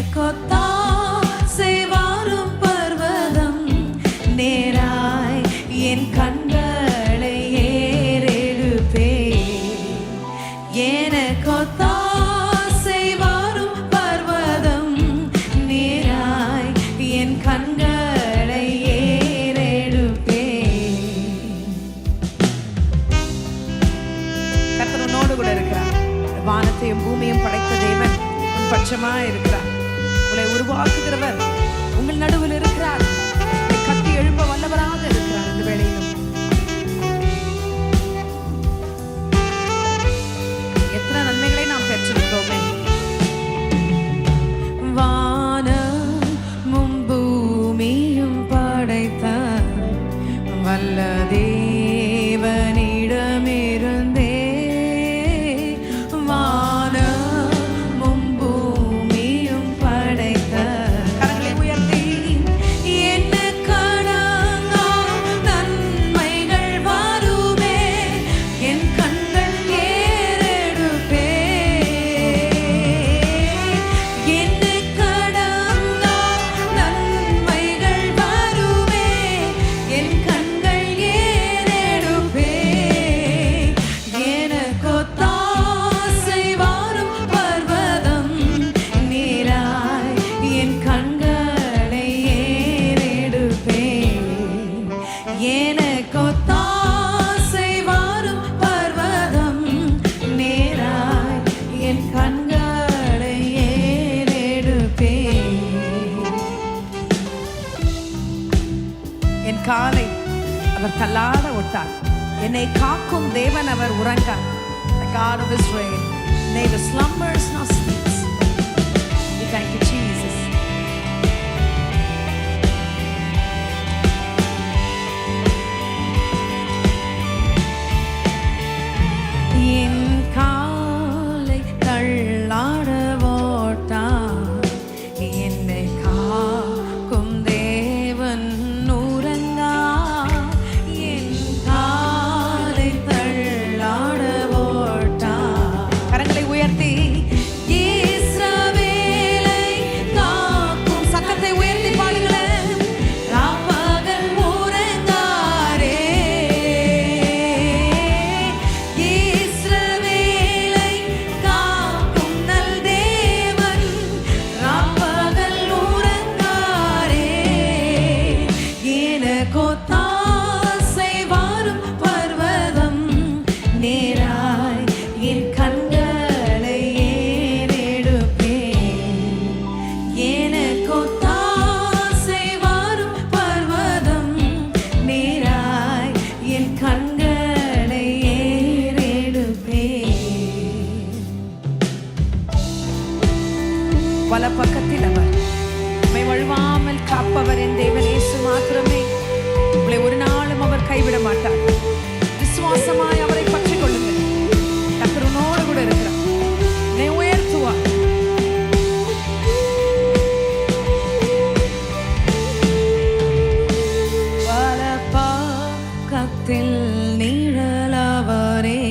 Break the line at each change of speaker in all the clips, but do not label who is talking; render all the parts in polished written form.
எனக்கொத்தாசை வாரும் பர்வதம் நேராய் என் கண்களை ஏறெடுப்பே. எனக்கொத்தாசை வாரும் பர்வதம் நேராய் என் கண்களை ஏறெடுப்பே. கர்த்தர் உன்னோடு கூட இருக்கிறார். வானத்தையும் பூமியும் படைத்த தேவன் உன் பட்சமா இருக்கிறார். உங்களை உருவாக்குகிறவர் உங்கள் நடுவில் இருக்கிறார். கட்டி எழுப்ப வல்லவராக இருக்கிறார். இந்த வேளையிலும் எத்தனை நன்மைகளை நாம் பெற்றிருக்கிறோமே. வானமும் பூமியும் படைத்த வல்ல தேவனிடமிருந்தே காலை அவர் தள்ளாட விட்டார். என்னை காக்கும் தேவன் அவர் உறங்கார். The God of Israel neither slumbers nor sleeps. We thank you, Jesus. என் காலை தள்ளாட விட்டார். என்னை காக்கும் தேவன் பல பக்கத்தில் அவர் உம்மை வழுவாமல் காப்பவர் என் தேவன் இயேசு மாத்திரமே. உங்களை ஒரு நாளும் அவர் கைவிட மாட்டார். விசுவாசமாய் அவரை பற்றிக் கொள்ளுங்கள். கர்த்தர் உன்னோடு கூட இருக்கிறார். உன்னை உயர்த்துவார். பல பக்கத்தில் நிழலவரே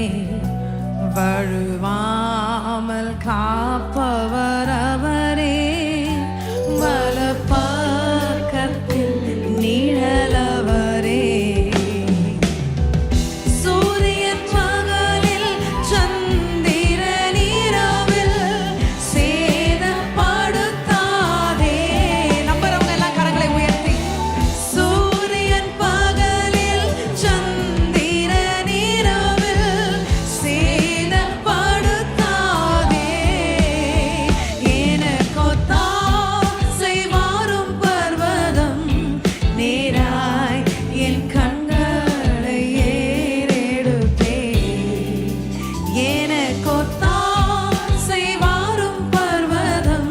வழுவாமல் காப்பவர் அவரே. வலப்பக்கத்தில் நிழலவரே. சூரியன் பகலில் சந்திரன் இரவில் சேதப்படுத்தாதே. நம்புறவங்க எல்லாம் கரங்களை உயர்த்தி. சூரியன் பகலில் சந்திரன் இரவில் சேதப்படுத்தாதே. எனக்கொத்தாசை வாரும் பர்வதம் நேராய் என் கண்களை ஏறெடுப்பே. எனக்கொத்தாசை வாரும் பர்வதம்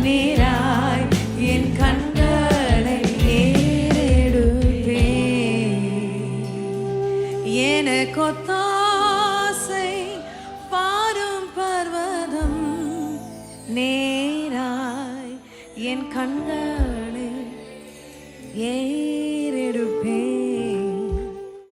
நேராய் என் கண்களை ஏறெடுப்பே. எனக்கொத்தாசை வாரும் பர்வதம் நேராய் என் கண்களை